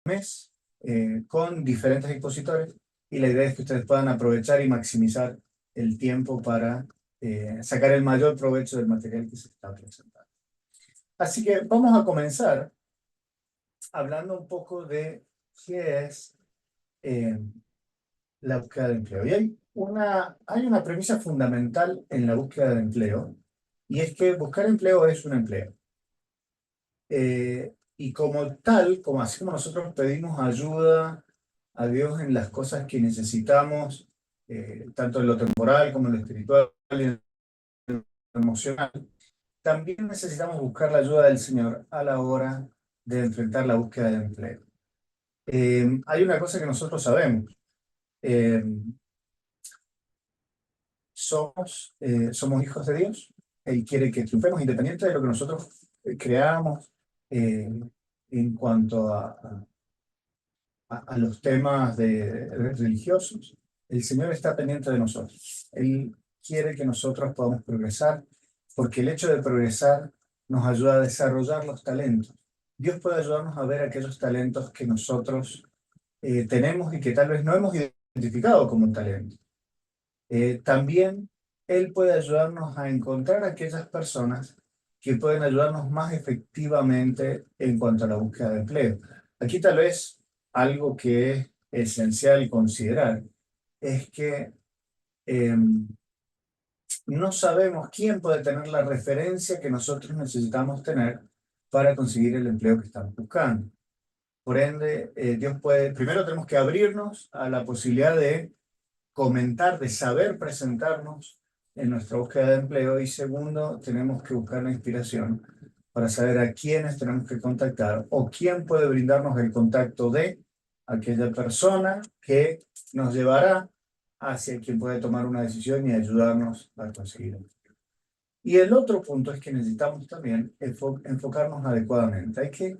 mes con diferentes expositores y la idea es que ustedes puedan aprovechar y maximizar el tiempo para sacar el mayor provecho del material que se está presentando. Así que vamos a comenzar hablando un poco de qué es eh, la búsqueda de empleo. Y hay una premisa fundamental en la búsqueda de empleo y es que buscar empleo es un empleo. Y como tal, como así como nosotros pedimos ayuda a Dios en las cosas que necesitamos, tanto en lo temporal como en lo espiritual y en lo emocional, también necesitamos buscar la ayuda del Señor a la hora de enfrentar la búsqueda de empleo. Hay una cosa que nosotros sabemos. eh, somos hijos de Dios. Él quiere que triunfemos independiente de lo que nosotros creamos eh, en cuanto a los temas religiosos. El Señor está pendiente de nosotros. Él quiere que nosotros podamos progresar, porque el hecho de progresar nos ayuda a desarrollar los talentos. Dios puede ayudarnos a ver aquellos talentos que nosotros tenemos y que tal vez no hemos identificado como un talento. También Él puede ayudarnos a encontrar aquellas personas que pueden ayudarnos más efectivamente en cuanto a la búsqueda de empleo. Aquí tal vez algo que es esencial considerar es que eh, no sabemos quién puede tener la referencia que nosotros necesitamos tener para conseguir el empleo que estamos buscando. Por ende, Dios puede, primero tenemos que abrirnos a la posibilidad de comentar, de saber presentarnos en nuestra búsqueda de empleo y segundo, tenemos que buscar la inspiración para saber a quiénes tenemos que contactar o quién puede brindarnos el contacto de aquella persona que nos llevará hacia quien puede tomar una decisión y ayudarnos a conseguir el empleo. Y el otro punto es que necesitamos también enfocarnos adecuadamente. Hay que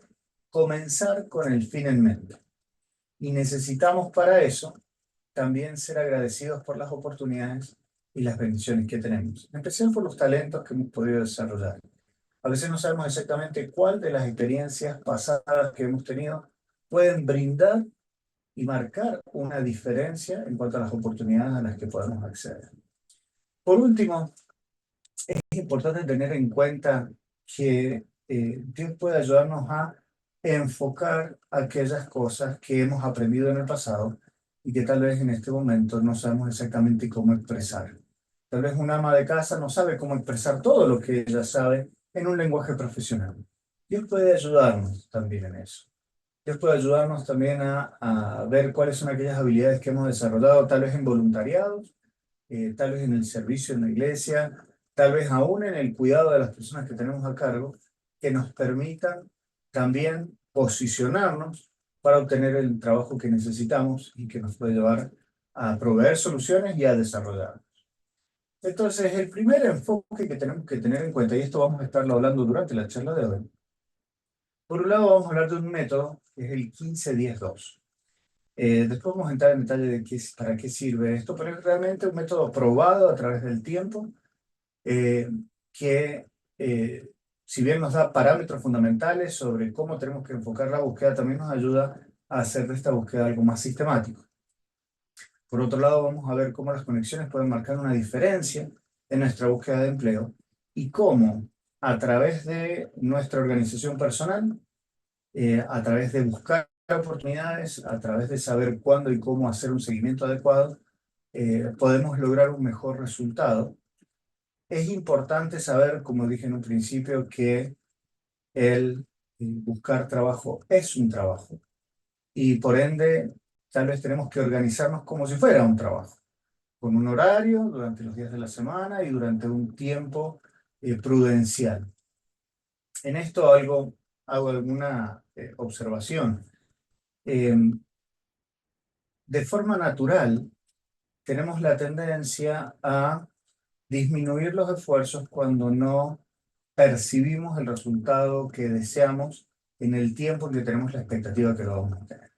comenzar con el fin en mente. Y necesitamos para eso también ser agradecidos por las oportunidades y las bendiciones que tenemos, en especial por los talentos que hemos podido desarrollar. A veces no sabemos exactamente cuál de las experiencias pasadas que hemos tenido pueden brindar y marcar una diferencia en cuanto a las oportunidades a las que podemos acceder. Por último, es importante tener en cuenta que Dios puede ayudarnos a enfocar aquellas cosas que hemos aprendido en el pasado y que tal vez en este momento no sabemos exactamente cómo expresar. Tal vez una ama de casa no sabe cómo expresar todo lo que ella sabe en un lenguaje profesional. Dios puede ayudarnos también en eso. Dios puede ayudarnos también a ver cuáles son aquellas habilidades que hemos desarrollado, tal vez en voluntariados, tal vez en el servicio en la iglesia, tal vez aún en el cuidado de las personas que tenemos a cargo, que nos permitan también posicionarnos para obtener el trabajo que necesitamos y que nos puede llevar a proveer soluciones y a desarrollar. Entonces, el primer enfoque que tenemos que tener en cuenta, y esto vamos a estarlo hablando durante la charla de hoy, por un lado vamos a hablar de un método que es el 15-10-2. Después vamos a entrar en detalle de para qué sirve esto, pero es realmente un método probado a través del tiempo eh, que, eh, si bien nos da parámetros fundamentales sobre cómo tenemos que enfocar la búsqueda, también nos ayuda a hacer de esta búsqueda algo más sistemático. Por otro lado, vamos a ver cómo las conexiones pueden marcar una diferencia en nuestra búsqueda de empleo y cómo a través de nuestra organización personal, a través de buscar oportunidades, a través de saber cuándo y cómo hacer un seguimiento adecuado, podemos lograr un mejor resultado. Es importante saber, como dije en un principio, que el buscar trabajo es un trabajo y por ende tal vez tenemos que organizarnos como si fuera un trabajo, con un horario durante los días de la semana y durante un tiempo prudencial. En esto hago alguna observación. Eh, de forma natural, tenemos la tendencia a disminuir los esfuerzos cuando no percibimos el resultado que deseamos en el tiempo en que tenemos la expectativa que lo vamos a tener.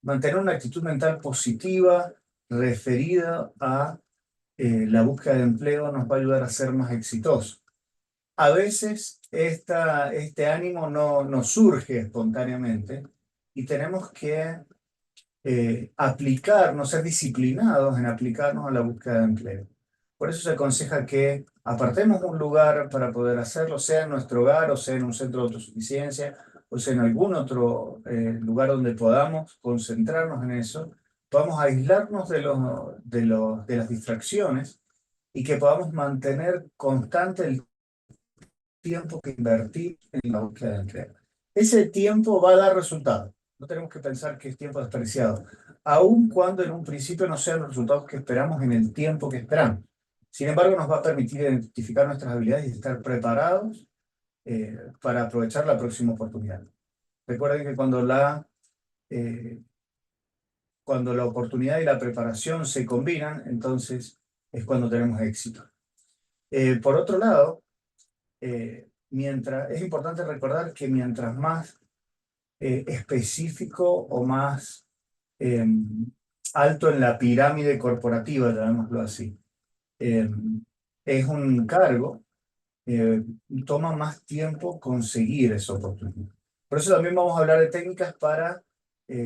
Mantener una actitud mental positiva referida a la búsqueda de empleo nos va a ayudar a ser más exitosos. A veces este ánimo no surge espontáneamente, y tenemos que aplicarnos, ser disciplinados en aplicarnos a la búsqueda de empleo. Por eso se aconseja que apartemos un lugar para poder hacerlo, sea en nuestro hogar, o sea en un centro de autosuficiencia, o sea en algún otro lugar donde podamos concentrarnos en eso, podamos aislarnos de las distracciones y que podamos mantener constante el tiempo que invertir en la búsqueda de empleo. Ese tiempo va a dar resultados. No tenemos que pensar que es tiempo desperdiciado, aun cuando en un principio no sean los resultados que esperamos en el tiempo que esperamos. Sin embargo, nos va a permitir identificar nuestras habilidades y estar preparados para aprovechar la próxima oportunidad. Recuerden que eh, cuando la oportunidad y la preparación se combinan, entonces es cuando tenemos éxito. Por otro lado, es importante recordar que mientras más específico o más eh, alto en la pirámide corporativa, llamémoslo así, eh, es un cargo, eh, toma más tiempo conseguir esa oportunidad. Por eso también vamos a hablar de técnicas para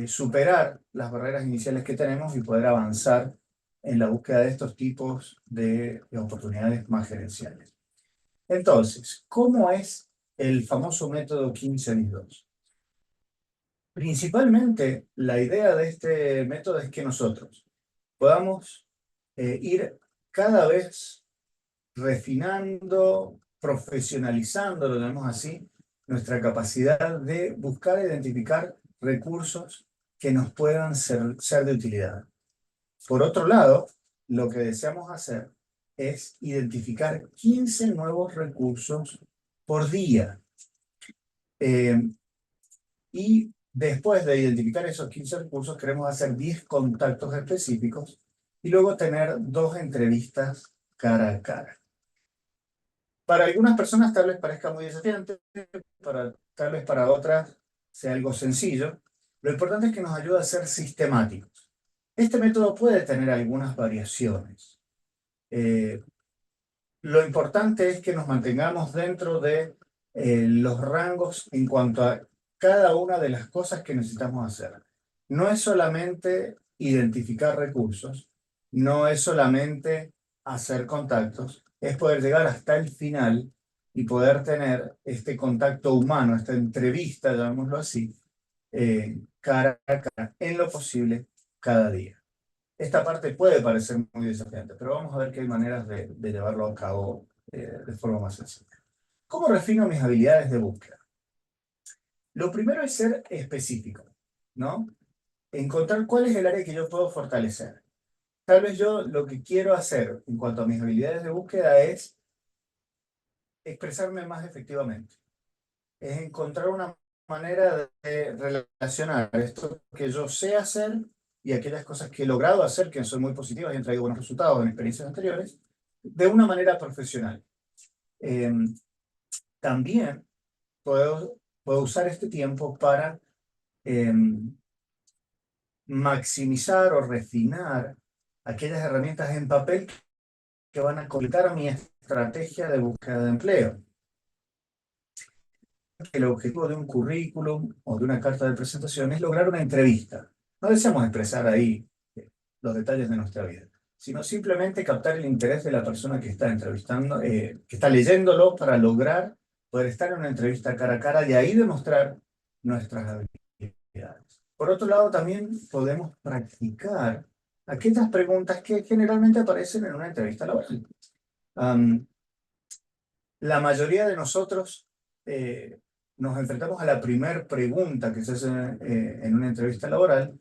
superar las barreras iniciales que tenemos y poder avanzar en la búsqueda de estos tipos de oportunidades más gerenciales. Entonces, ¿cómo es el famoso método 15-10-2? Principalmente, la idea de este método es que nosotros podamos ir cada vez refinando, profesionalizando, lo llamamos así, nuestra capacidad de buscar e identificar recursos que nos puedan ser de utilidad. Por otro lado, lo que deseamos hacer es identificar 15 nuevos recursos por día. Y después de identificar esos 15 recursos, queremos hacer 10 contactos específicos y luego tener 2 entrevistas cara a cara. Para algunas personas tal vez parezca muy desafiante, tal vez para otras sea algo sencillo. Lo importante es que nos ayuda a ser sistemáticos. Este método puede tener algunas variaciones. Eh, lo importante es que nos mantengamos dentro de los rangos en cuanto a cada una de las cosas que necesitamos hacer. No es solamente identificar recursos, no es solamente hacer contactos, es poder llegar hasta el final y poder tener este contacto humano, esta entrevista, llamémoslo así, cara a cara, en lo posible, cada día. Esta parte puede parecer muy desafiante, pero vamos a ver que hay maneras de llevarlo a cabo de forma más sencilla. ¿Cómo refino mis habilidades de búsqueda? Lo primero es ser específico, ¿no? Encontrar cuál es el área que yo puedo fortalecer. Tal vez yo lo que quiero hacer en cuanto a mis habilidades de búsqueda es expresarme más efectivamente. Es encontrar una manera de relacionar esto que yo sé hacer y aquellas cosas que he logrado hacer, que son muy positivas y han traído buenos resultados en experiencias anteriores, de una manera profesional. Eh, también puedo usar este tiempo para eh, maximizar o refinar aquellas herramientas en papel que van a completar mi estrategia de búsqueda de empleo. El objetivo de un currículum o de una carta de presentación es lograr una entrevista. No deseamos expresar ahí los detalles de nuestra vida, sino simplemente captar el interés de la persona que está entrevistando, que está leyéndolo para lograr poder estar en una entrevista cara a cara y ahí demostrar nuestras habilidades. Por otro lado, también podemos practicar aquellas preguntas que generalmente aparecen en una entrevista laboral. Um, la mayoría de nosotros nos enfrentamos a la primera pregunta que se hace en una entrevista laboral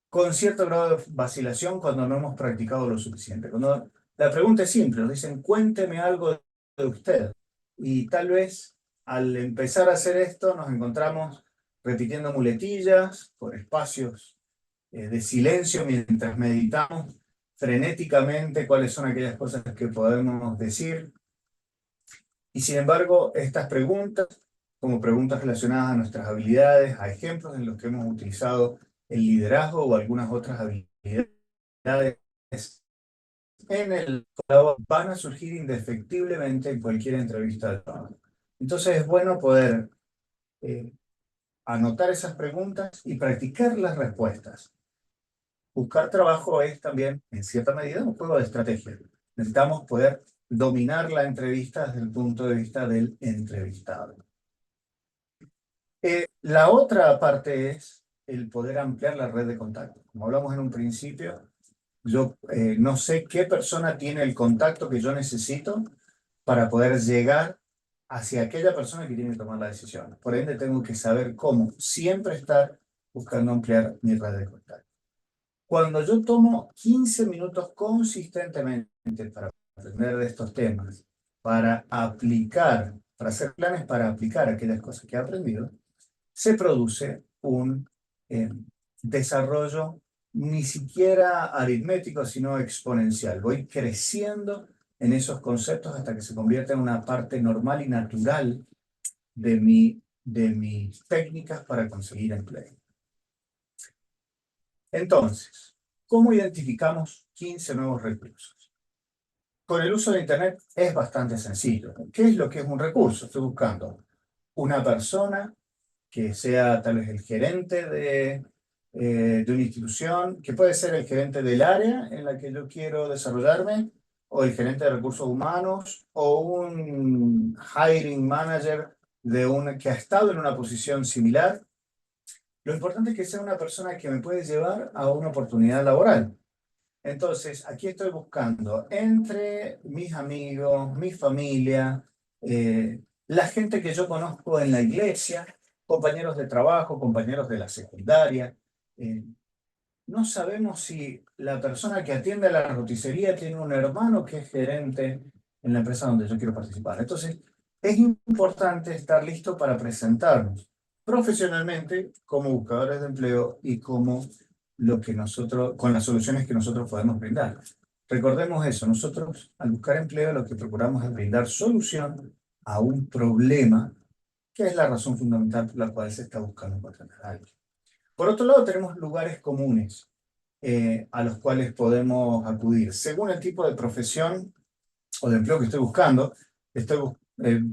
con cierto grado de vacilación cuando no hemos practicado lo suficiente. Cuando la pregunta es simple, nos dicen, cuénteme algo de usted. Y tal vez al empezar a hacer esto nos encontramos repitiendo muletillas por espacios de silencio mientras meditamos frenéticamente cuáles son aquellas cosas que podemos decir. Y sin embargo, estas preguntas, como preguntas relacionadas a nuestras habilidades, a ejemplos en los que hemos utilizado el liderazgo o algunas otras habilidades en el trabajo, van a surgir indefectiblemente en cualquier entrevista de trabajo. Entonces es bueno poder eh, anotar esas preguntas y practicar las respuestas. Buscar trabajo es también, en cierta medida, un juego de estrategia. Necesitamos poder dominar la entrevista desde el punto de vista del entrevistado. La otra parte es el poder ampliar la red de contactos. Como hablamos en un principio, yo no sé qué persona tiene el contacto que yo necesito para poder llegar hacia aquella persona que tiene que tomar la decisión. Por ende, tengo que saber cómo siempre estar buscando ampliar mi red de contactos. Cuando yo tomo 15 minutos consistentemente para aprender de estos temas, para aplicar, para hacer planes para aplicar aquellas cosas que he aprendido, se produce un desarrollo ni siquiera aritmético, sino exponencial. Voy creciendo en esos conceptos hasta que se convierte en una parte normal y natural de mis técnicas para conseguir empleo. Entonces, ¿cómo identificamos 15 nuevos recursos? Con el uso de Internet es bastante sencillo. ¿Qué es lo que es un recurso? Estoy buscando una persona que sea tal vez el gerente de una institución, que puede ser el gerente del área en la que yo quiero desarrollarme, o el gerente de recursos humanos, o un hiring manager que ha estado en una posición similar. Lo importante es que sea una persona que me puede llevar a una oportunidad laboral. Entonces, aquí estoy buscando entre mis amigos, mi familia, la gente que yo conozco en la iglesia, compañeros de trabajo, compañeros de la secundaria. Eh, no sabemos si la persona que atiende a la roticería tiene un hermano que es gerente en la empresa donde yo quiero participar. Entonces, es importante estar listo para presentarnos profesionalmente como buscadores de empleo y como con las soluciones que nosotros podemos brindar. Recordemos eso, nosotros al buscar empleo lo que procuramos es brindar solución a un problema que es la razón fundamental por la cual se está buscando contratar a alguien. Por otro lado, tenemos lugares comunes a los cuales podemos acudir. Según el tipo de profesión o de empleo que estoy buscando,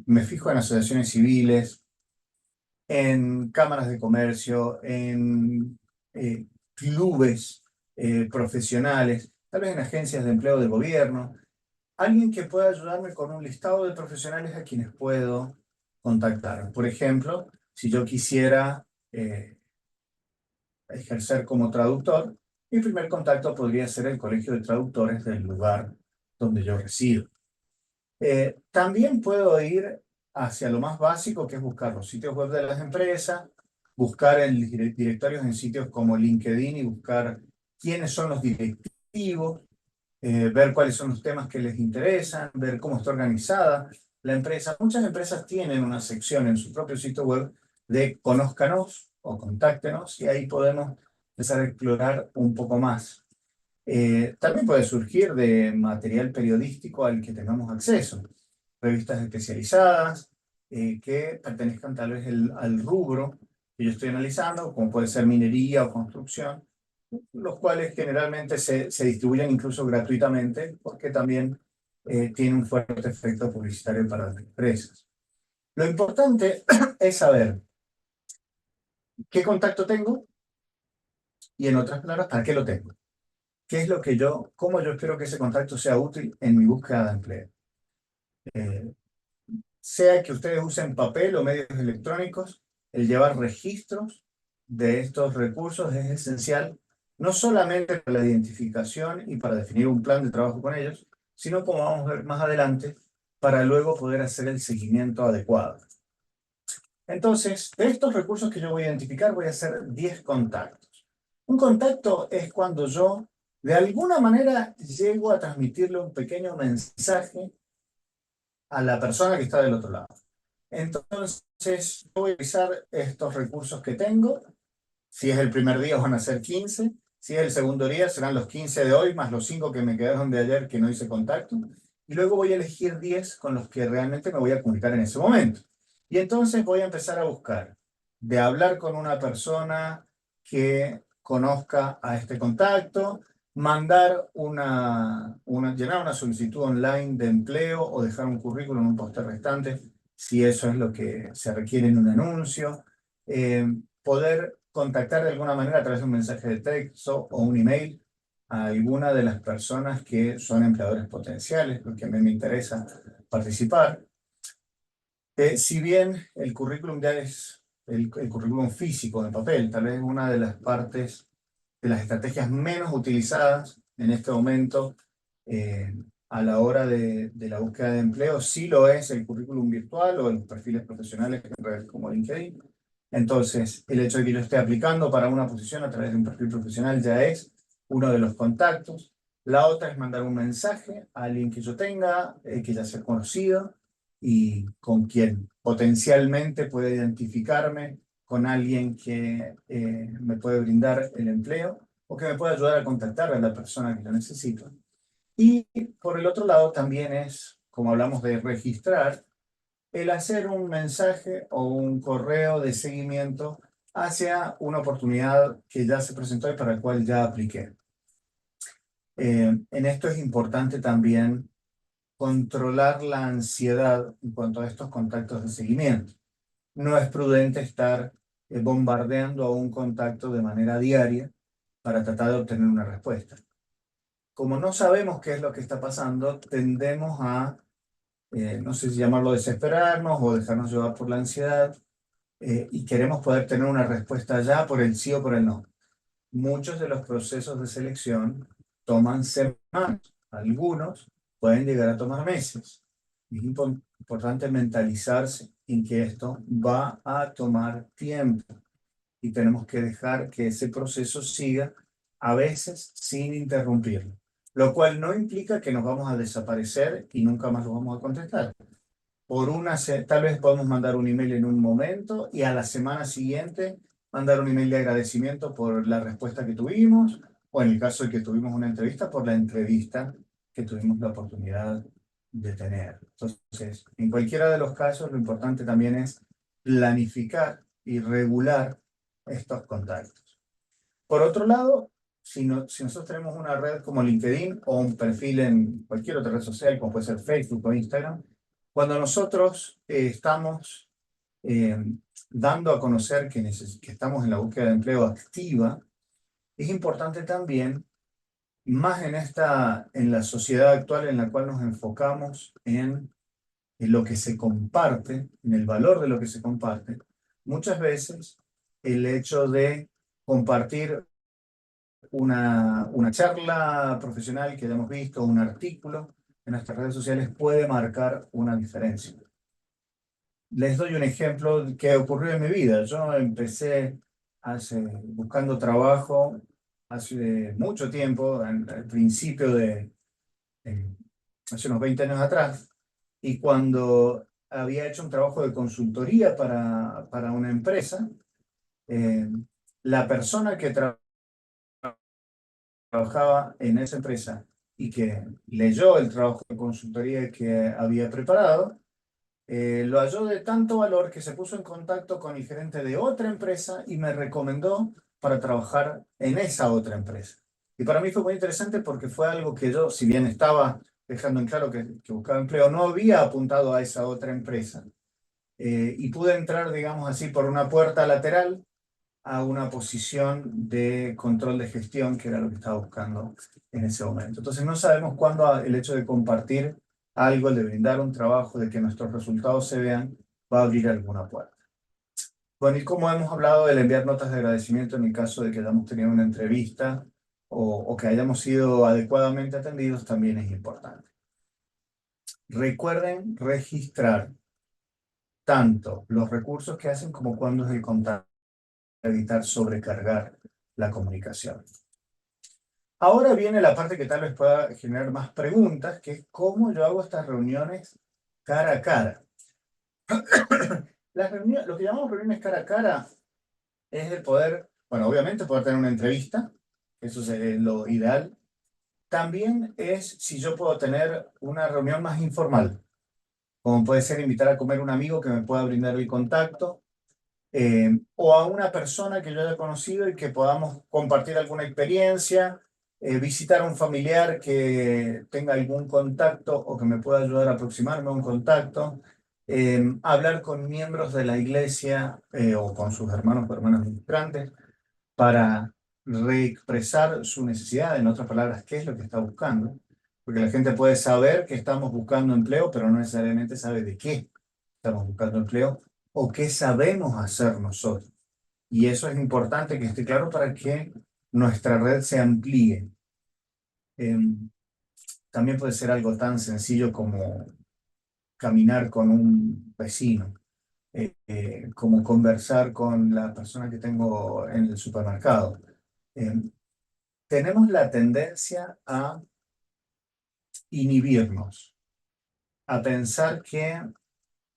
me fijo en asociaciones civiles, en cámaras de comercio, en clubes profesionales, tal vez en agencias de empleo de gobierno. Alguien que pueda ayudarme con un listado de profesionales a quienes puedo contactar. Por ejemplo, si yo quisiera ejercer como traductor, mi primer contacto podría ser el Colegio de Traductores del lugar donde yo resido. También puedo ir hacia lo más básico, que es buscar los sitios web de las empresas, buscar en directorios en sitios como LinkedIn y buscar quiénes son los directivos, ver cuáles son los temas que les interesan, ver cómo está organizada la empresa. Muchas empresas tienen una sección en su propio sitio web de conózcanos o contáctenos y ahí podemos empezar a explorar un poco más. También puede surgir de material periodístico al que tengamos acceso, revistas especializadas que pertenezcan tal vez al rubro que yo estoy analizando, como puede ser minería o construcción, los cuales generalmente se distribuyen incluso gratuitamente porque también tienen un fuerte efecto publicitario para las empresas. Lo importante es saber qué contacto tengo y, en otras palabras, para qué lo tengo. ¿Qué es lo que cómo yo espero que ese contacto sea útil en mi búsqueda de empleo? Eh, sea que ustedes usen papel o medios electrónicos, el llevar registros de estos recursos es esencial, no solamente para la identificación y para definir un plan de trabajo con ellos, sino, como vamos a ver más adelante, para luego poder hacer el seguimiento adecuado. Entonces, de estos recursos que yo voy a identificar, voy a hacer 10 contactos. Un contacto es cuando yo, de alguna manera, llego a transmitirle un pequeño mensaje a la persona que está del otro lado. Entonces, voy a utilizar estos recursos que tengo. Si es el primer día, van a ser 15. Si es el segundo día, serán los 15 de hoy, más los 5 que me quedaron de ayer que no hice contacto. Y luego voy a elegir 10 con los que realmente me voy a comunicar en ese momento. Y entonces voy a empezar a buscar de hablar con una persona que conozca a este contacto, llenar una solicitud online de empleo o dejar un currículum, un póster restante, si eso es lo que se requiere en un anuncio. poder contactar de alguna manera a través de un mensaje de texto o un email a alguna de las personas que son empleadores potenciales, porque a mí me interesa participar. Si bien el currículum ya es el currículum físico de papel, tal vez una de las partes de las estrategias menos utilizadas en este momento eh, a la hora de la búsqueda de empleo, sí lo es el currículum virtual o los perfiles profesionales en redes como LinkedIn. Entonces, el hecho de que yo esté aplicando para una posición a través de un perfil profesional ya es uno de los contactos. La otra es mandar un mensaje a alguien que yo tenga, que ya sea conocido y con quien potencialmente puede identificarme con alguien que me puede brindar el empleo o que me pueda ayudar a contactar a la persona que lo necesito. Y por el otro lado también es, como hablamos de registrar, el hacer un mensaje o un correo de seguimiento hacia una oportunidad que ya se presentó y para la cual ya apliqué. En esto es importante también controlar la ansiedad en cuanto a estos contactos de seguimiento. No es prudente estar bombardeando a un contacto de manera diaria para tratar de obtener una respuesta. Como no sabemos qué es lo que está pasando, tendemos a, no sé si llamarlo desesperarnos o dejarnos llevar por la ansiedad y queremos poder tener una respuesta ya por el sí o por el no. Muchos de los procesos de selección toman semanas, algunos pueden llegar a tomar meses. Es importante mentalizarse en que esto va a tomar tiempo y tenemos que dejar que ese proceso siga a veces sin interrumpirlo, lo cual no implica que nos vamos a desaparecer y nunca más lo vamos a contestar. Tal vez podemos mandar un email en un momento y a la semana siguiente mandar un email de agradecimiento por la respuesta que tuvimos, o en el caso de que tuvimos una entrevista, por la entrevista que tuvimos la oportunidad de tener. Entonces, en cualquiera de los casos, lo importante también es planificar y regular estos contactos. Por otro lado, si nosotros tenemos una red como LinkedIn o un perfil en cualquier otra red social, como puede ser Facebook o Instagram, cuando nosotros estamos eh, dando a conocer que estamos en la búsqueda de empleo activa, es importante también, más en la sociedad actual en la cual nos enfocamos en lo que se comparte, en el valor de lo que se comparte, muchas veces el hecho de compartir una charla profesional que hayamos visto, un artículo en nuestras redes sociales puede marcar una diferencia. Les doy un ejemplo que ocurrió en mi vida. Yo empecé buscando trabajo hace mucho tiempo, al principio eh, hace unos 20 años atrás, y cuando había hecho un trabajo de consultoría para una empresa, eh, la persona que trabajaba en esa empresa y que leyó el trabajo de consultoría que había preparado, lo halló de tanto valor que se puso en contacto con el gerente de otra empresa y me recomendó para trabajar en esa otra empresa. Y para mí fue muy interesante porque fue algo que yo, si bien estaba dejando en claro que buscaba empleo, no había apuntado a esa otra empresa. Y pude entrar, digamos así, por una puerta lateral a una posición de control de gestión, que era lo que estaba buscando en ese momento. Entonces no sabemos cuándo el hecho de compartir algo, el de brindar un trabajo, de que nuestros resultados se vean, va a abrir alguna puerta. Bueno, y como hemos hablado del enviar notas de agradecimiento en el caso de que hayamos tenido una entrevista o que hayamos sido adecuadamente atendidos, también es importante. Recuerden registrar tanto los recursos que hacen como cuándo es el contacto, evitar sobrecargar la comunicación. Ahora viene la parte que tal vez pueda generar más preguntas, que es cómo yo hago estas reuniones cara a cara. Lo que llamamos reuniones cara a cara es el poder, bueno, obviamente poder tener una entrevista, eso es lo ideal. También es si yo puedo tener una reunión más informal, como puede ser invitar a comer un amigo que me pueda brindar el contacto, o a una persona que yo haya conocido y que podamos compartir alguna experiencia, visitar a un familiar que tenga algún contacto o que me pueda ayudar a aproximarme a un contacto, hablar con miembros de la iglesia o con sus hermanos o hermanas ministrantes para reexpresar su necesidad, en otras palabras, qué es lo que está buscando. Porque la gente puede saber que estamos buscando empleo, pero no necesariamente sabe de qué estamos buscando empleo o qué sabemos hacer nosotros. Y eso es importante que esté claro para que nuestra red se amplíe. También puede ser algo tan sencillo como caminar con un vecino, como conversar con la persona que tengo en el supermercado. Eh, Tenemos la tendencia a inhibirnos, a pensar que,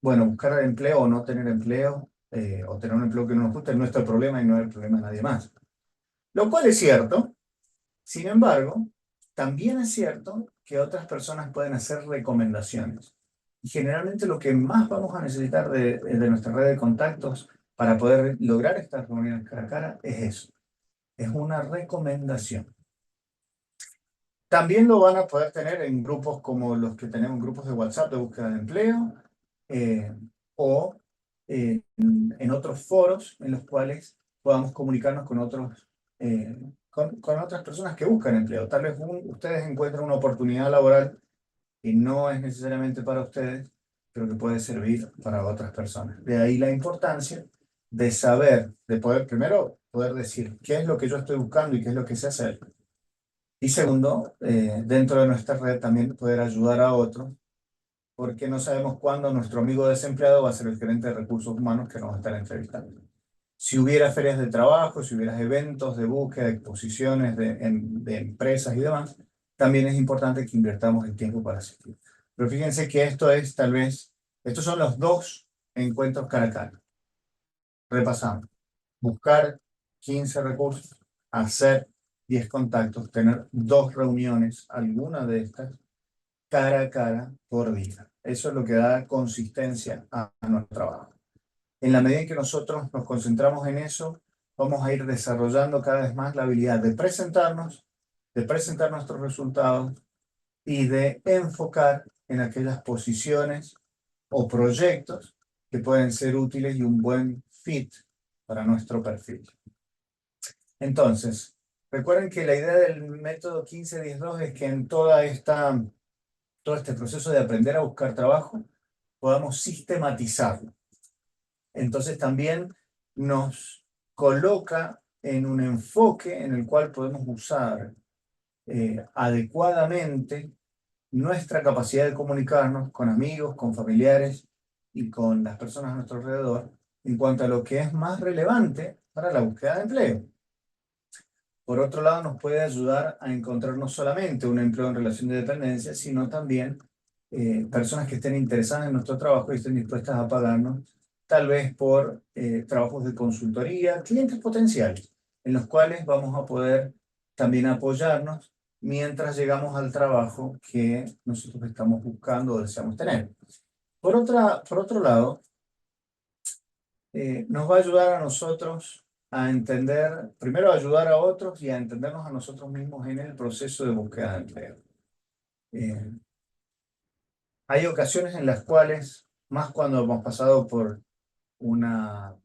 bueno, buscar empleo o no tener empleo, o tener un empleo que no nos gusta es nuestro problema y no es el problema de nadie más. Lo cual es cierto. Sin embargo, también es cierto que otras personas pueden hacer recomendaciones. Y generalmente lo que más vamos a necesitar de nuestra red de contactos para poder lograr estas reuniones cara a cara es eso, es una recomendación. También lo van a poder tener en grupos como los que tenemos, grupos de WhatsApp de búsqueda de empleo, eh, o en otros foros en los cuales podamos comunicarnos con otros, con otras personas que buscan empleo. Tal vez ustedes encuentren una oportunidad laboral que no es necesariamente para ustedes, pero que puede servir para otras personas. De ahí la importancia de saber, de poder, primero, poder decir qué es lo que yo estoy buscando y qué es lo que sé hacer. Y segundo, dentro de nuestra red también poder ayudar a otros, porque no sabemos cuándo nuestro amigo desempleado va a ser el gerente de recursos humanos que nos va a estar entrevistando. Si hubiera ferias de trabajo, si hubiera eventos de búsqueda, exposiciones de empresas y demás, también es importante que invirtamos el tiempo para asistir. Pero fíjense que esto es tal vez, estos son los dos encuentros cara a cara. Repasamos. Buscar 15 recursos, hacer 10 contactos, tener 2 reuniones, alguna de estas, cara a cara por día. Eso es lo que da consistencia a nuestro trabajo. En la medida en que nosotros nos concentramos en eso, vamos a ir desarrollando cada vez más la habilidad de presentarnos, de presentar nuestros resultados y de enfocar en aquellas posiciones o proyectos que pueden ser útiles y un buen fit para nuestro perfil. Entonces, recuerden que la idea del método 15-10-2 es que en todo este proceso de aprender a buscar trabajo podamos sistematizarlo. Entonces también nos coloca en un enfoque en el cual podemos usar adecuadamente nuestra capacidad de comunicarnos con amigos, con familiares y con las personas a nuestro alrededor en cuanto a lo que es más relevante para la búsqueda de empleo. Por otro lado, nos puede ayudar a encontrar no solamente un empleo en relación de dependencia, sino también personas que estén interesadas en nuestro trabajo y estén dispuestas a pagarnos, tal vez por trabajos de consultoría, clientes potenciales, en los cuales vamos a poder también apoyarnos mientras llegamos al trabajo que nosotros estamos buscando o deseamos tener. Por otro lado, nos va a ayudar a nosotros a entender, primero a ayudar a otros y a entendernos a nosotros mismos en el proceso de búsqueda de empleo. Eh, Hay ocasiones en las cuales, más cuando hemos pasado por un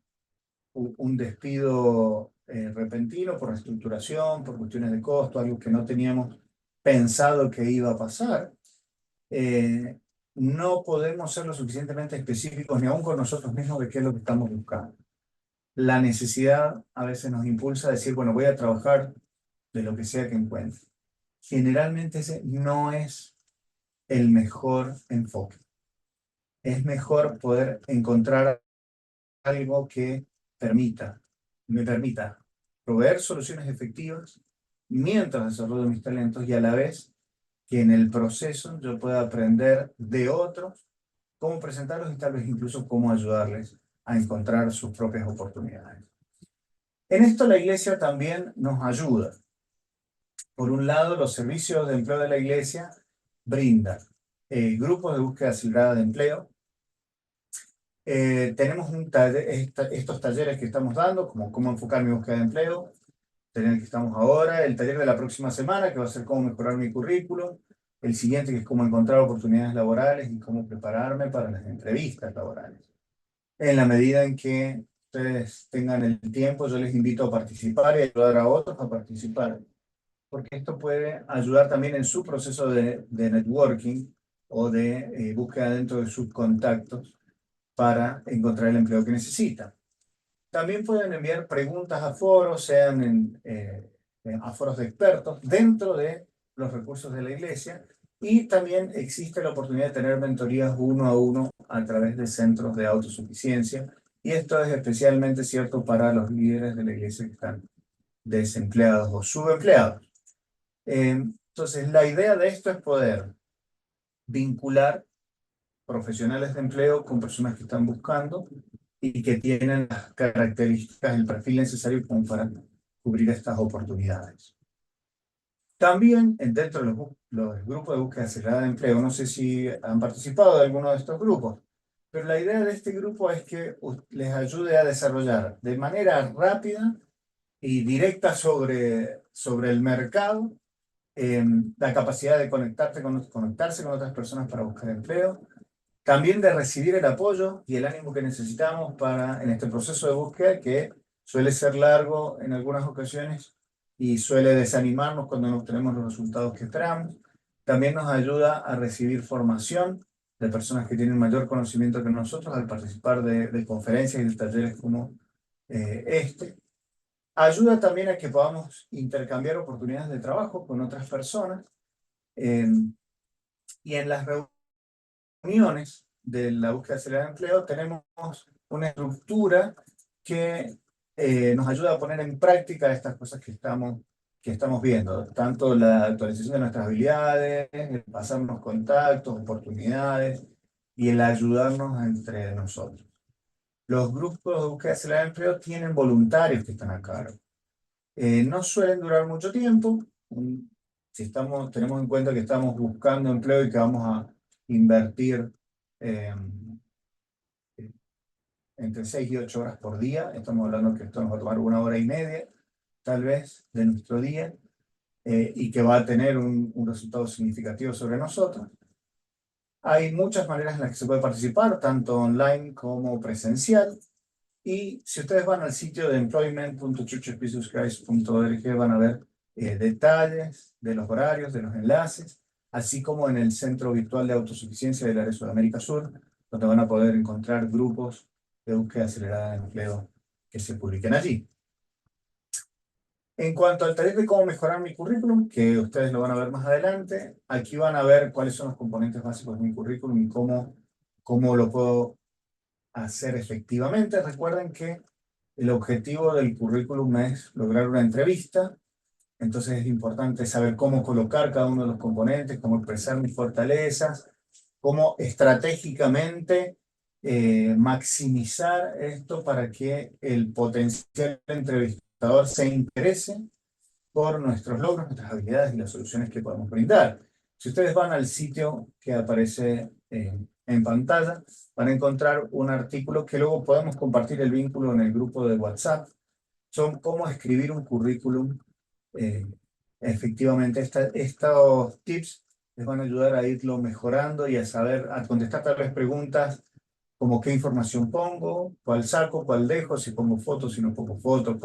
despido repentino, por reestructuración, por cuestiones de costo, algo que no teníamos pensado que iba a pasar, eh, no podemos ser lo suficientemente específicos ni aún con nosotros mismos de qué es lo que estamos buscando. La necesidad a veces nos impulsa a decir, bueno, voy a trabajar de lo que sea que encuentre. Generalmente ese no es el mejor enfoque. Es mejor poder encontrar algo que me permita proveer soluciones efectivas mientras desarrollo mis talentos y a la vez que en el proceso yo pueda aprender de otros cómo presentarlos y tal vez incluso cómo ayudarles a encontrar sus propias oportunidades. En esto la iglesia también nos ayuda. Por un lado, los servicios de empleo de la iglesia brindan grupos de búsqueda acelerada de empleo. Tenemos estos talleres que estamos dando, como cómo enfocar mi búsqueda de empleo, el taller que estamos ahora, el taller de la próxima semana, que va a ser cómo mejorar mi currículum, el siguiente, que es cómo encontrar oportunidades laborales y cómo prepararme para las entrevistas laborales. En la medida en que ustedes tengan el tiempo, yo les invito a participar y ayudar a otros a participar, porque esto puede ayudar también en su proceso de networking o de búsqueda dentro de sus contactos para encontrar el empleo que necesitan. También pueden enviar preguntas a foros, sean a foros de expertos dentro de los recursos de la iglesia, y también existe la oportunidad de tener mentorías uno a uno a través de centros de autosuficiencia, y esto es especialmente cierto para los líderes de la iglesia que están desempleados o subempleados. Entonces, la idea de esto es poder vincular profesionales de empleo con personas que están buscando y que tienen las características, el perfil necesario como para cubrir estas oportunidades. También dentro de los grupos de búsqueda acelerada de empleo, no sé si han participado de alguno de estos grupos, pero la idea de este grupo es que les ayude a desarrollar de manera rápida y directa sobre el mercado la capacidad de conectarse con otras personas para buscar empleo, también de recibir el apoyo y el ánimo que necesitamos en este proceso de búsqueda, que suele ser largo en algunas ocasiones y suele desanimarnos cuando no obtenemos los resultados que esperamos. También nos ayuda a recibir formación de personas que tienen mayor conocimiento que nosotros al participar de conferencias y de talleres como este. Ayuda también a que podamos intercambiar oportunidades de trabajo con otras personas, y en las reuniones de la búsqueda acelerada de empleo tenemos una estructura que nos ayuda a poner en práctica estas cosas que estamos viendo, tanto la actualización de nuestras habilidades, el pasarnos contactos, oportunidades y el ayudarnos entre nosotros. Los grupos de búsqueda acelerada de empleo tienen voluntarios que están a cargo. No suelen durar mucho tiempo. Si tenemos en cuenta que estamos buscando empleo y que vamos a invertir eh, entre 6 y 8 horas por día, estamos hablando que esto nos va a tomar una hora y media, tal vez, de nuestro día, y que va a tener un resultado significativo sobre nosotros. Hay muchas maneras en las que se puede participar, tanto online como presencial. Y si ustedes van al sitio de employment.churchofjesuschrist.org van a ver detalles de los horarios, de los enlaces, así como en el Centro Virtual de Autosuficiencia del Área Sudamérica Sur, donde van a poder encontrar grupos de búsqueda acelerada de empleo que se publiquen allí. En cuanto al taller de cómo mejorar mi currículum, que ustedes lo van a ver más adelante, aquí van a ver cuáles son los componentes básicos de mi currículum y cómo lo puedo hacer efectivamente. Recuerden que el objetivo del currículum es lograr una entrevista, entonces es importante saber cómo colocar cada uno de los componentes, cómo expresar mis fortalezas, cómo estratégicamente maximizar esto para que el potencial entrevistador se interese por nuestros logros, nuestras habilidades y las soluciones que podemos brindar. Si ustedes van al sitio que aparece en pantalla, van a encontrar un artículo que luego podemos compartir el vínculo en el grupo de WhatsApp. Son cómo escribir un currículum. eh, Efectivamente, estos tips les van a ayudar a irlo mejorando y a saber, a contestar tal vez preguntas como qué información pongo, cuál saco, cuál dejo, si pongo fotos, si no pongo fotos,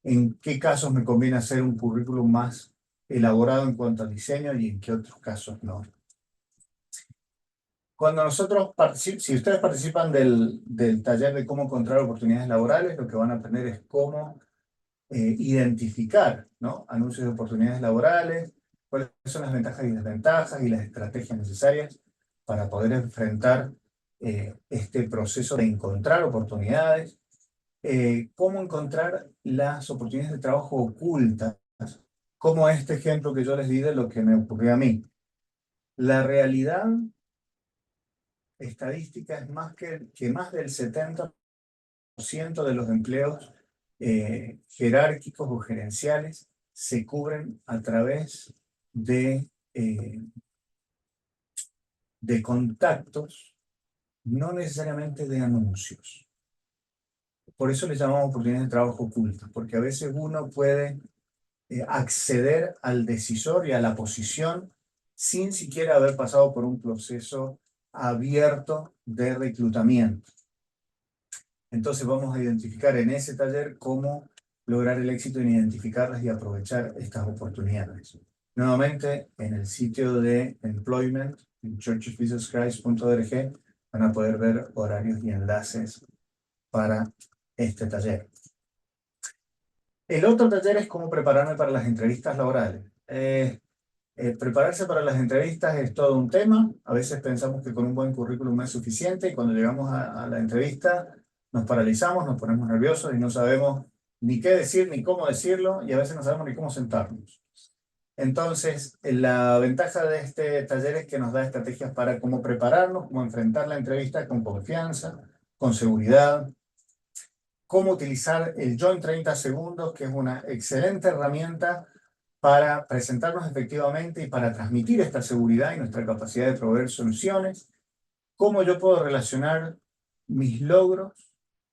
en qué casos me conviene hacer un currículum más elaborado en cuanto al diseño y en qué otros casos no. Cuando nosotros si ustedes participan del taller de cómo encontrar oportunidades laborales, lo que van a aprender es cómo identificar, ¿no?, anuncios de oportunidades laborales, cuáles son las ventajas y desventajas y las estrategias necesarias para poder enfrentar este proceso de encontrar oportunidades, cómo encontrar las oportunidades de trabajo ocultas, como este ejemplo que yo les di de lo que me ocurrió a mí. La realidad estadística es que más del 70% de los empleos jerárquicos o gerenciales se cubren a través eh, de contactos, no necesariamente de anuncios. Por eso les llamamos oportunidades de trabajo ocultas, porque a veces uno puede acceder al decisor y a la posición sin siquiera haber pasado por un proceso abierto de reclutamiento. Entonces vamos a identificar en ese taller cómo lograr el éxito en identificarlas y aprovechar estas oportunidades. Nuevamente, en el sitio de Employment, en churchofjesuschrist.org, van a poder ver horarios y enlaces para este taller. El otro taller es cómo prepararme para las entrevistas laborales. Prepararse para las entrevistas es todo un tema. A veces pensamos que con un buen currículum es suficiente y cuando llegamos a la entrevista nos paralizamos, nos ponemos nerviosos y no sabemos ni qué decir ni cómo decirlo y a veces no sabemos ni cómo sentarnos. Entonces, la ventaja de este taller es que nos da estrategias para cómo prepararnos, cómo enfrentar la entrevista con confianza, con seguridad, cómo utilizar el Yo en 30 segundos, que es una excelente herramienta para presentarnos efectivamente y para transmitir esta seguridad y nuestra capacidad de proveer soluciones, cómo yo puedo relacionar mis logros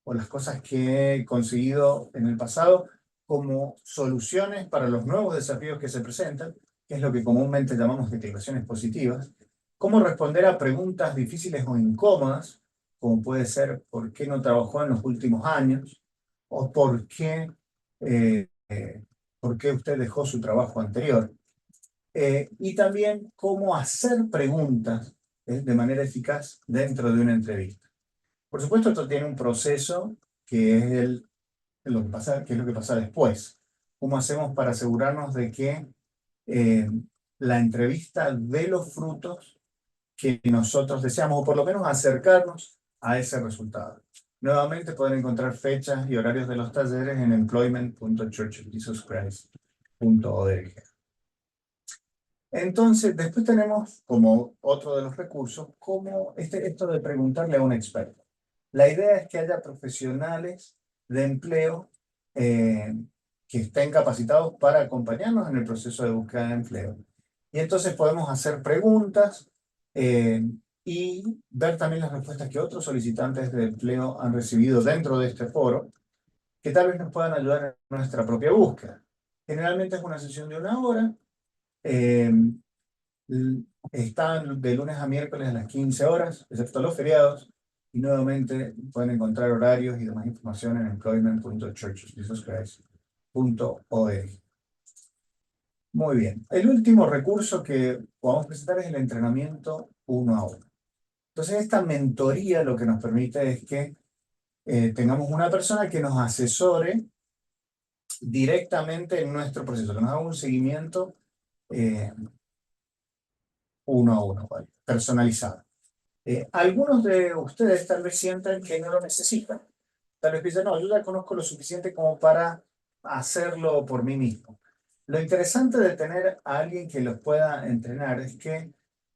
o las cosas que he conseguido en el pasado como soluciones para los nuevos desafíos que se presentan, que es lo que comúnmente llamamos declaraciones positivas, cómo responder a preguntas difíciles o incómodas, como puede ser ¿por qué no trabajó en los últimos años? O eh, eh, ¿por qué usted dejó su trabajo anterior? Y también cómo hacer preguntas de manera eficaz dentro de una entrevista. Por supuesto, esto tiene un proceso que es lo que pasa, que es lo que pasa después. ¿Cómo hacemos para asegurarnos de que eh, la entrevista dé los frutos que nosotros deseamos, o por lo menos acercarnos a ese resultado? Nuevamente pueden encontrar fechas y horarios de los talleres en employment.churchofjesuschrist.org. Entonces, después tenemos como otro de los recursos, como esto de preguntarle a un experto. La idea es que haya profesionales de empleo eh, que estén capacitados para acompañarnos en el proceso de búsqueda de empleo. Y entonces podemos hacer preguntas eh, y ver también las respuestas que otros solicitantes de empleo han recibido dentro de este foro, que tal vez nos puedan ayudar en nuestra propia búsqueda. Generalmente es una sesión de 1 hora. eh, Están de lunes a miércoles a las 15 horas, excepto los feriados, y nuevamente pueden encontrar horarios y demás información en employment.churchofjesuschrist.org. Muy bien. El último recurso que podemos presentar es el entrenamiento 1 a 1. Entonces, esta mentoría lo que nos permite es que tengamos una persona que nos asesore directamente en nuestro proceso, que nos haga un seguimiento eh, 1 a 1, ¿vale? Personalizado. Algunos de ustedes tal vez sientan que no lo necesitan. Tal vez piensen, no, yo ya conozco lo suficiente como para hacerlo por mí mismo. Lo interesante de tener a alguien que los pueda entrenar es que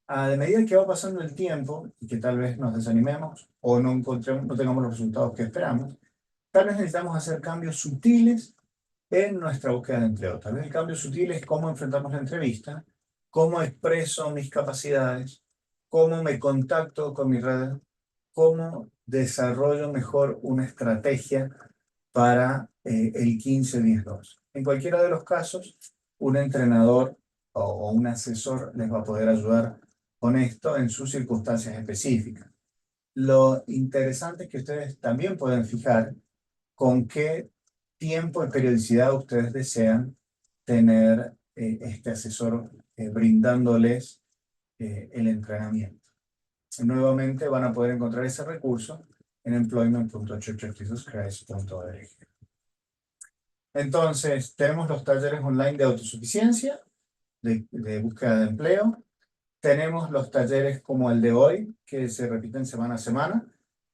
a medida que va pasando el tiempo y que tal vez nos desanimemos o no encontremos, no tengamos los resultados que esperamos, tal vez necesitamos hacer cambios sutiles en nuestra búsqueda de empleo. Tal vez el cambio sutil es cómo enfrentamos la entrevista, cómo expreso mis capacidades, cómo me contacto con mi red, cómo desarrollo mejor una estrategia para el 15-10-2. En cualquiera de los casos, un entrenador o un asesor les va a poder ayudar con esto en sus circunstancias específicas. Lo interesante es que ustedes también pueden fijar con qué tiempo y periodicidad ustedes desean tener este asesor brindándoles el entrenamiento. Nuevamente van a poder encontrar ese recurso en employment.churchofjesuschrist.org. Entonces, tenemos los talleres online de autosuficiencia, de búsqueda de empleo. Tenemos los talleres como el de hoy, que se repiten semana a semana.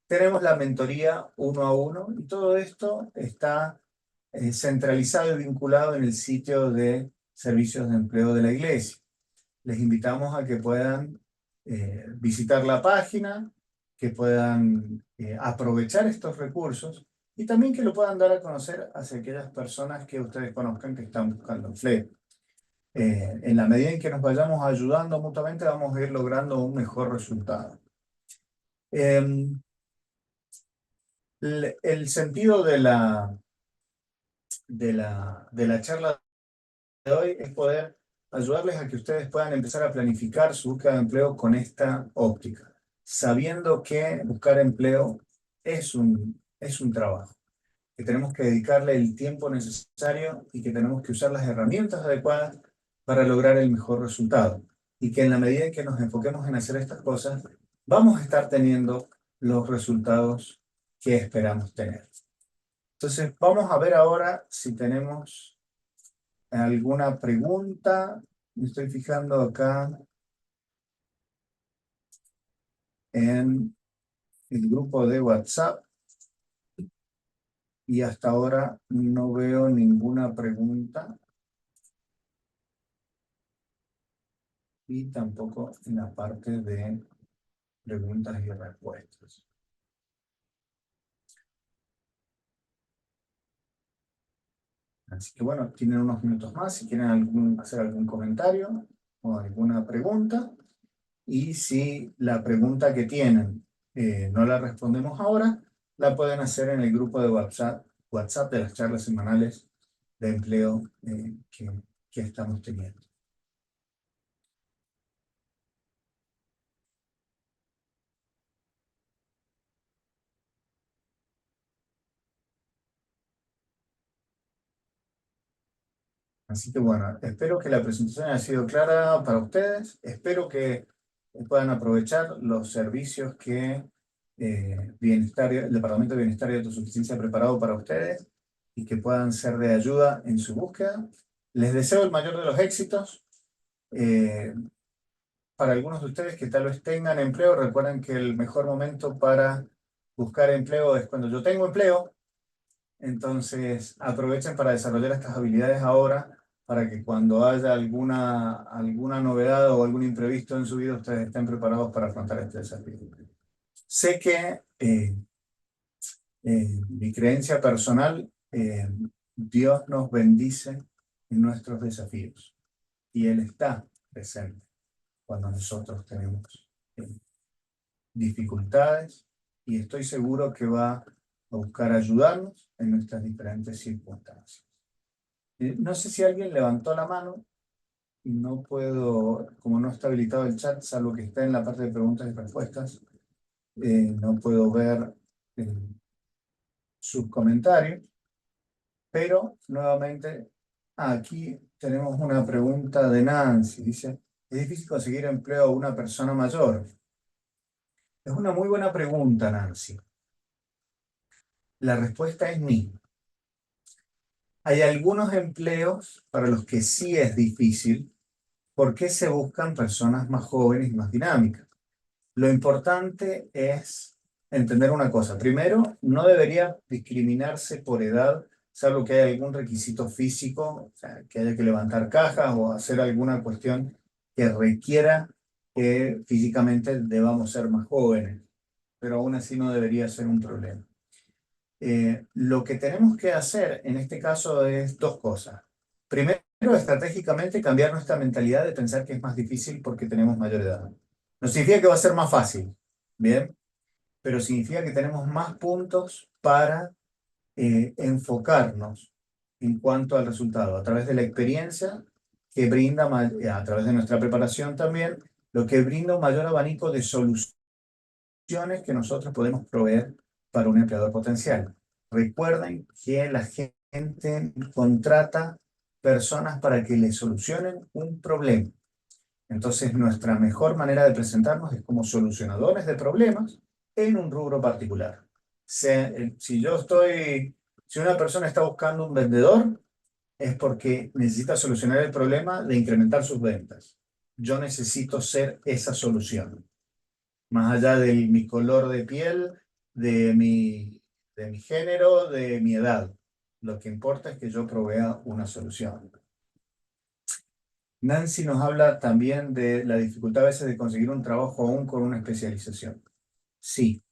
Tenemos la mentoría 1 a 1 y todo esto está centralizado y vinculado en el sitio de servicios de empleo de la iglesia. Les invitamos a que puedan visitar la página, que puedan aprovechar estos recursos y también que lo puedan dar a conocer hacia aquellas personas que ustedes conozcan que están buscando empleo. En la medida en que nos vayamos ayudando mutuamente, vamos a ir logrando un mejor resultado. El sentido de la charla de hoy es poder ayudarles a que ustedes puedan empezar a planificar su búsqueda de empleo con esta óptica, sabiendo que buscar empleo es un trabajo, que tenemos que dedicarle el tiempo necesario y que tenemos que usar las herramientas adecuadas para lograr el mejor resultado. Y que en la medida en que nos enfoquemos en hacer estas cosas, vamos a estar teniendo los resultados que esperamos tener. Entonces, vamos a ver ahora si tenemos alguna pregunta. Me estoy fijando acá en el grupo de WhatsApp y hasta ahora no veo ninguna pregunta y tampoco en la parte de preguntas y respuestas. Así que bueno, tienen unos minutos más si quieren hacer algún comentario o alguna pregunta. Y si la pregunta que tienen no la respondemos ahora, la pueden hacer en el grupo de WhatsApp de las charlas semanales de empleo que estamos teniendo. Así que bueno, espero que la presentación haya sido clara para ustedes. Espero que puedan aprovechar los servicios que el Departamento de Bienestar y Autosuficiencia ha preparado para ustedes y que puedan ser de ayuda en su búsqueda. Les deseo el mayor de los éxitos. Eh, para algunos de ustedes que tal vez tengan empleo, recuerden que el mejor momento para buscar empleo es cuando yo tengo empleo. Entonces, aprovechen para desarrollar estas habilidades ahora, para que cuando haya alguna novedad o algún imprevisto en su vida, ustedes estén preparados para afrontar este desafío. Sé que mi creencia personal, Dios nos bendice en nuestros desafíos y Él está presente cuando nosotros tenemos dificultades y estoy seguro que va a buscar ayudarnos en nuestras diferentes circunstancias. No sé si alguien levantó la mano y no puedo, como no está habilitado el chat, salvo que está en la parte de preguntas y respuestas, no puedo ver sus comentarios, pero nuevamente aquí tenemos una pregunta de Nancy. Dice, ¿es difícil conseguir empleo a una persona mayor? Es una muy buena pregunta, Nancy. La respuesta es sí. Hay algunos empleos para los que sí es difícil porque se buscan personas más jóvenes y más dinámicas. Lo importante es entender una cosa. Primero, no debería discriminarse por edad, salvo que haya algún requisito físico, o sea, que haya que levantar cajas o hacer alguna cuestión que requiera que físicamente debamos ser más jóvenes, pero aún así no debería ser un problema. Lo que tenemos que hacer en este caso es dos cosas. Primero, estratégicamente cambiar nuestra mentalidad de pensar que es más difícil porque tenemos mayor edad. No significa que va a ser más fácil, ¿bien? Pero significa que tenemos más puntos para enfocarnos en cuanto al resultado, a través de la experiencia que brinda, a través de nuestra preparación también, lo que brinda un mayor abanico de soluciones que nosotros podemos proveer para un empleador potencial. Recuerden que la gente contrata personas para que le solucionen un problema. Entonces, nuestra mejor manera de presentarnos es como solucionadores de problemas en un rubro particular. Si una persona está buscando un vendedor, es porque necesita solucionar el problema de incrementar sus ventas. Yo necesito ser esa solución. Más allá de mi color de piel, de mi género, de mi edad. Lo que importa es que yo provea una solución. Nancy nos habla también de la dificultad a veces de conseguir un trabajo aún con una especialización. Sí,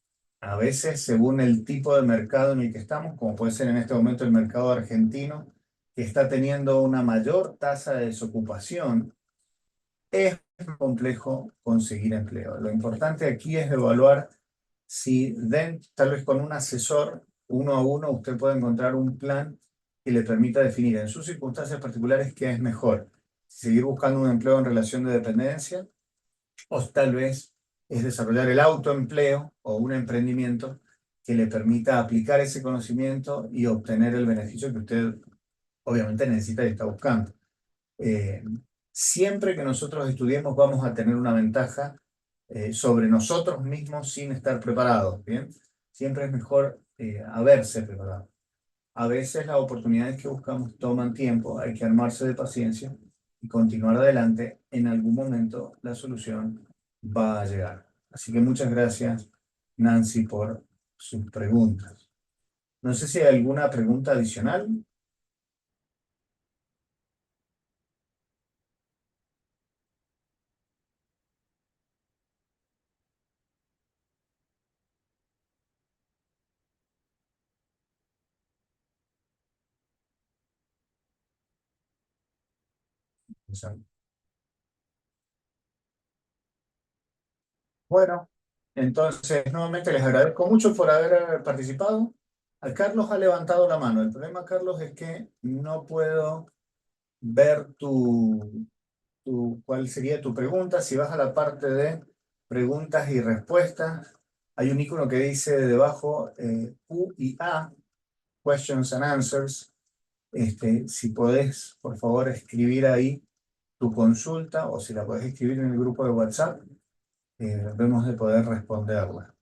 a veces según el tipo de mercado en el que estamos, como puede ser en este momento el mercado argentino, que está teniendo una mayor tasa de desocupación, es complejo conseguir empleo. Lo importante aquí es evaluar si tal vez con un asesor uno a uno usted puede encontrar un plan que le permita definir en sus circunstancias particulares qué es mejor. seguir buscando un empleo en relación de dependencia, o tal vez es desarrollar el autoempleo o un emprendimiento que le permita aplicar ese conocimiento y obtener el beneficio que usted obviamente necesita y está buscando. Eh, Siempre que nosotros estudiemos vamos a tener una ventaja sobre nosotros mismos sin estar preparados, ¿bien? Siempre es mejor haberse preparado. A veces las oportunidades que buscamos toman tiempo, hay que armarse de paciencia y continuar adelante. En algún momento la solución va a llegar. Así que muchas gracias, Nancy, por sus preguntas. No sé si hay alguna pregunta adicional. Bueno, entonces nuevamente les agradezco mucho por haber participado. A Carlos ha levantado la mano. El problema, Carlos, es que no puedo ver cuál sería tu pregunta. Si vas a la parte de preguntas y respuestas, hay un icono que dice debajo Q y A, Questions and Answers. Si podés, por favor, escribir ahí tu consulta o si la podés escribir en el grupo de WhatsApp, vemos de poder responderla.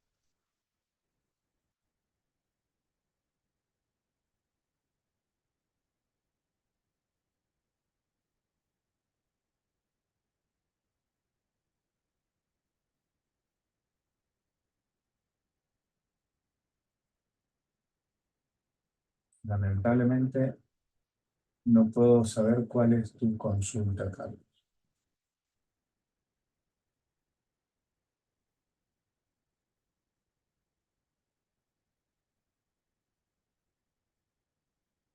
Lamentablemente no puedo saber cuál es tu consulta, Carlos.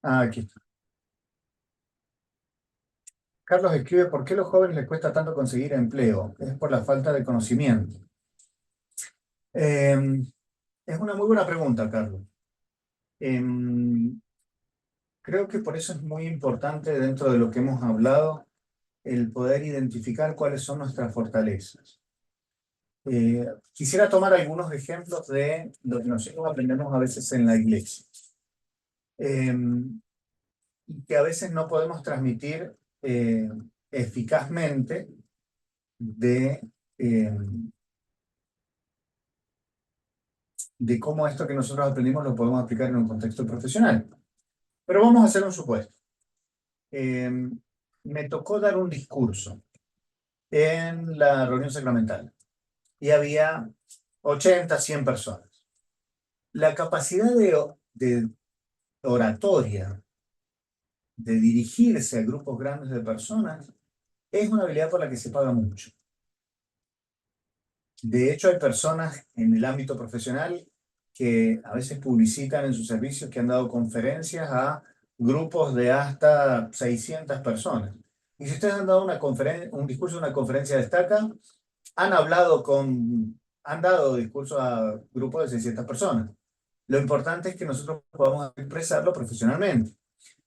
Ah, aquí está. Carlos escribe, ¿por qué a los jóvenes les cuesta tanto conseguir empleo? Es por la falta de conocimiento. Es una muy buena pregunta, Carlos. Em, Creo que por eso es muy importante dentro de lo que hemos hablado el poder identificar cuáles son nuestras fortalezas. Quisiera tomar algunos ejemplos de lo que nosotros aprendemos a veces en la iglesia. Y que a veces no podemos transmitir eficazmente de, eh, de cómo esto que nosotros aprendimos lo podemos aplicar en un contexto profesional. Pero vamos a hacer un supuesto. Eh, Me tocó dar un discurso en la reunión sacramental y había 80, 100 personas. La capacidad de oratoria, de dirigirse a grupos grandes de personas, es una habilidad por la que se paga mucho. De hecho, hay personas en el ámbito profesional que a veces publicitan en sus servicios que han dado conferencias a grupos de hasta 600 personas. Y si ustedes han dado un discurso en una conferencia destaca, han dado discursos a grupos de 600 personas. Lo importante es que nosotros podamos expresarlo profesionalmente.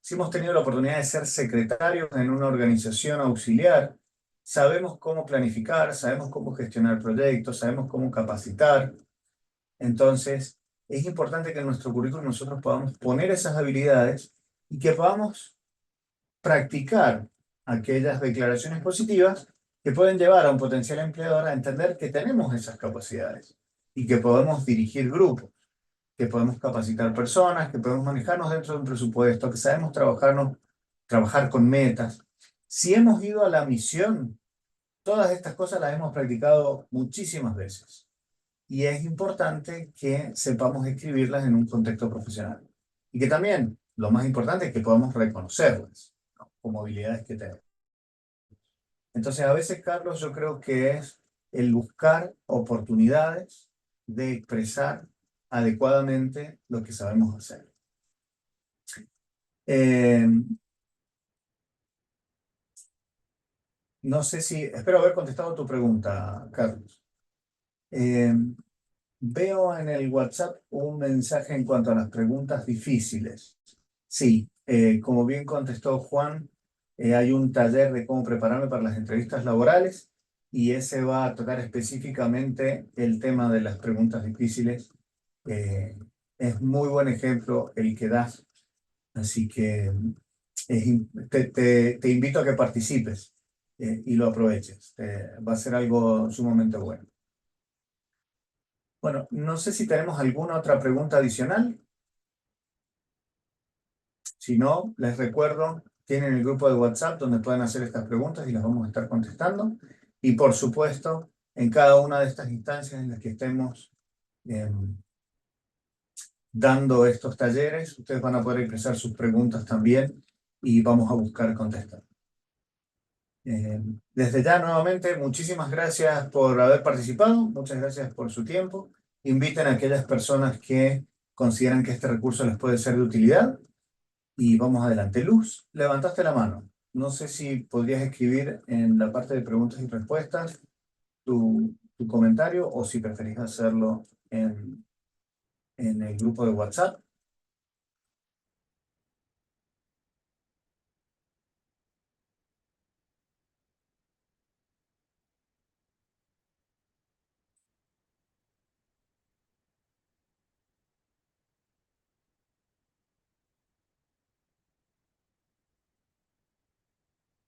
Si hemos tenido la oportunidad de ser secretarios en una organización auxiliar, sabemos cómo planificar, sabemos cómo gestionar proyectos, sabemos cómo capacitar. Entonces, es importante que en nuestro currículum nosotros podamos poner esas habilidades y que podamos practicar aquellas declaraciones positivas que pueden llevar a un potencial empleador a entender que tenemos esas capacidades y que podemos dirigir grupos, que podemos capacitar personas, que podemos manejarnos dentro de un presupuesto, que sabemos trabajar con metas. Si hemos ido a la misión, todas estas cosas las hemos practicado muchísimas veces. Y es importante que sepamos escribirlas en un contexto profesional. Y que también, lo más importante es que podamos reconocerlas, ¿no?, como habilidades que tenemos. Entonces, a veces, Carlos, yo creo que es el buscar oportunidades de expresar adecuadamente lo que sabemos hacer. Eh, no sé si, espero haber contestado tu pregunta, Carlos. Eh, Veo en el WhatsApp un mensaje en cuanto a las preguntas difíciles. Sí, como bien contestó Juan, hay un taller de cómo prepararme para las entrevistas laborales y ese va a tocar específicamente el tema de las preguntas difíciles. Eh, es muy buen ejemplo el que das, así que te invito a que participes y lo aproveches. Va a ser algo sumamente bueno. Bueno, no sé si tenemos alguna otra pregunta adicional. Si no, les recuerdo, tienen el grupo de WhatsApp donde pueden hacer estas preguntas y las vamos a estar contestando. Y por supuesto, en cada una de estas instancias en las que estemos eh, dando estos talleres, ustedes van a poder expresar sus preguntas también y vamos a buscar contestar. Desde ya, nuevamente, muchísimas gracias por haber participado, muchas gracias por su tiempo. Inviten a aquellas personas que consideran que este recurso les puede ser de utilidad y vamos adelante. Luz, levantaste la mano. No sé si podrías escribir en la parte de preguntas y respuestas tu comentario o si preferís hacerlo en el grupo de WhatsApp.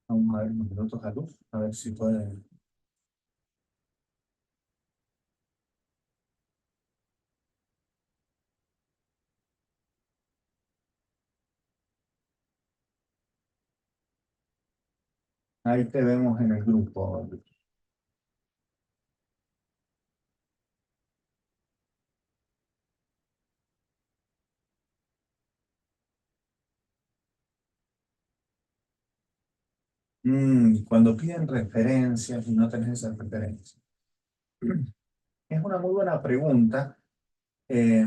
Vamos a ver unos minutos a Luz, a ver si puede. Ahí te vemos en el grupo, Luz. Cuando piden referencias y no tenés esas referencias. Es una muy buena pregunta. Eh,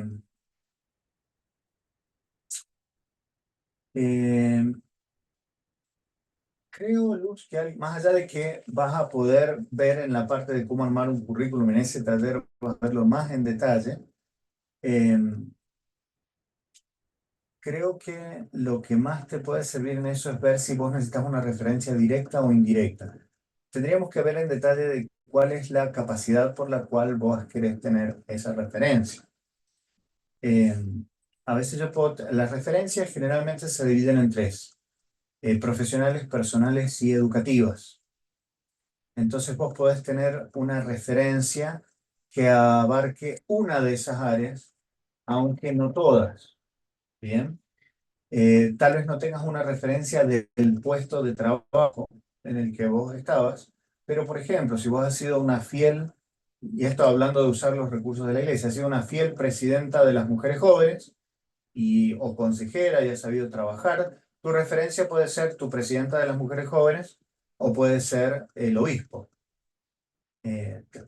eh, Creo, Luz, que más allá de que vas a poder ver en la parte de cómo armar un currículum en ese taller, vas a verlo más en detalle, eh, creo que lo que más te puede servir en eso es ver si vos necesitas una referencia directa o indirecta. Tendríamos que ver en detalle de cuál es la capacidad por la cual vos querés tener esa referencia. Eh, a veces las referencias generalmente se dividen en tres, profesionales, personales y educativas. Entonces vos podés tener una referencia que abarque una de esas áreas, aunque no todas. Bien. Tal vez no tengas una referencia del puesto de trabajo en el que vos estabas, pero por ejemplo, si vos has sido una fiel, y esto hablando de usar los recursos de la iglesia, has sido una fiel presidenta de las mujeres jóvenes o consejera y has sabido trabajar, tu referencia puede ser tu presidenta de las mujeres jóvenes o puede ser el obispo.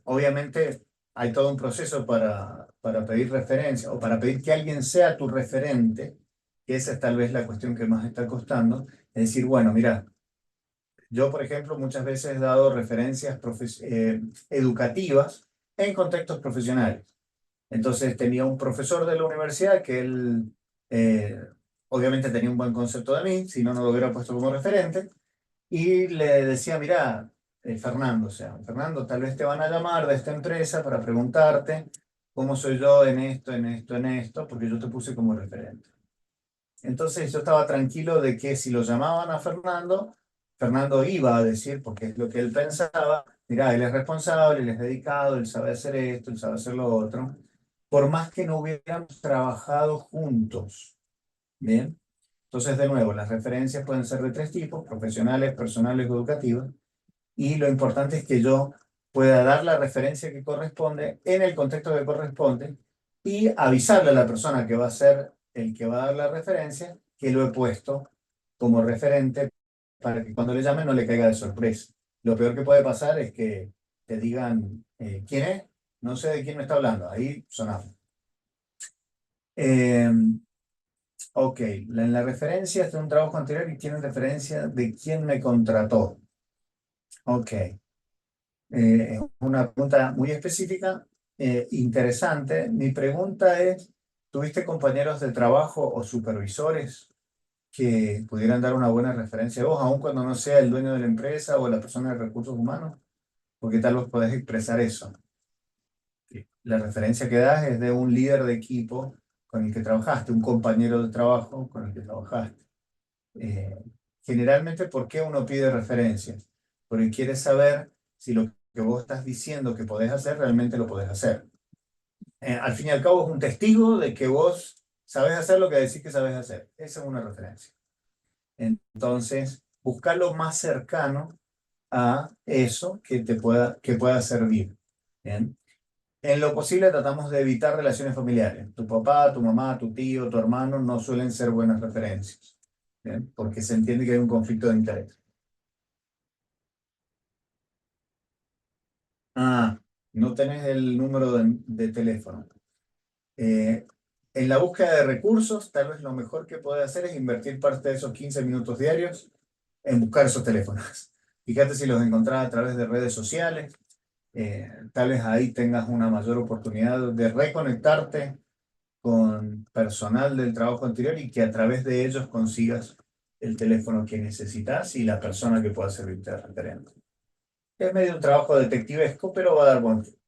Obviamente hay todo un proceso para pedir referencia o para pedir que alguien sea tu referente, que esa es tal vez la cuestión que más está costando. Es decir, bueno, mira, yo por ejemplo muchas veces he dado referencias educativas en contextos profesionales. Entonces tenía un profesor de la universidad que él eh, obviamente tenía un buen concepto de mí, si no, no lo hubiera puesto como referente y le decía, mira, Fernando, o sea, Fernando, tal vez te van a llamar de esta empresa para preguntarte cómo soy yo en esto, en esto, en esto, porque yo te puse como referente. Entonces yo estaba tranquilo de que si lo llamaban a Fernando, Fernando iba a decir, porque es lo que él pensaba, mira, él es responsable, él es dedicado, él sabe hacer esto, él sabe hacer lo otro, por más que no hubiéramos trabajado juntos. Bien. Entonces, de nuevo, las referencias pueden ser de tres tipos, profesionales, personales o educativas, y lo importante es que yo pueda dar la referencia que corresponde en el contexto que corresponde y avisarle a la persona que va a ser el que va a dar la referencia que lo he puesto como referente para que cuando le llame no le caiga de sorpresa. Lo peor que puede pasar es que te digan, ¿quién es? No sé de quién me está hablando. Ahí sonamos. Eh, Ok, en la referencia está un trabajo anterior y tiene referencia de quién me contrató. Ok, una pregunta muy específica, interesante. Mi pregunta es, ¿tuviste compañeros de trabajo o supervisores? que pudieran dar una buena referencia de vos, aun cuando no sea el dueño de la empresa o la persona de recursos humanos? Porque tal vez podés expresar eso. La referencia que das es de un líder de equipo con el que trabajaste, un compañero de trabajo con el que trabajaste. Eh, Generalmente, ¿por qué uno pide referencias? Porque quiere saber si lo que vos estás diciendo que podés hacer, realmente lo podés hacer. Al fin y al cabo, es un testigo de que vos sabés hacer lo que decís que sabés hacer. Esa es una referencia. Entonces, buscar lo más cercano a eso que pueda servir. ¿Bien? En lo posible tratamos de evitar relaciones familiares. Tu papá, tu mamá, tu tío, tu hermano no suelen ser buenas referencias, ¿bien? Porque se entiende que hay un conflicto de interés. Ah, no tenés el número de teléfono. Eh, en la búsqueda de recursos, tal vez lo mejor que podés hacer es invertir parte de esos 15 minutos diarios en buscar esos teléfonos. Fíjate si los encontrás a través de redes sociales. Tal vez ahí tengas una mayor oportunidad de reconectarte con personal del trabajo anterior y que a través de ellos consigas el teléfono que necesitas y la persona que pueda servirte de referente. Es medio un trabajo detectivesco, pero va a dar buen fruto.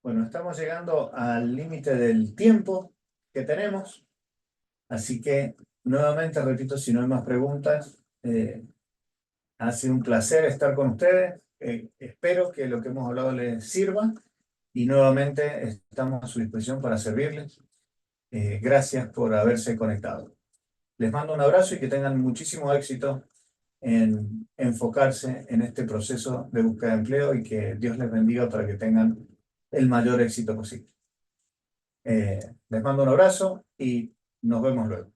Bueno, estamos llegando al límite del tiempo que tenemos, así que nuevamente repito, si no hay más preguntas, ha sido un placer estar con ustedes. Espero que lo que hemos hablado les sirva y nuevamente estamos a su disposición para servirles. Gracias por haberse conectado. Les mando un abrazo y que tengan muchísimo éxito en enfocarse en este proceso de búsqueda de empleo y que Dios les bendiga para que tengan el mayor éxito posible. Les mando un abrazo y nos vemos luego.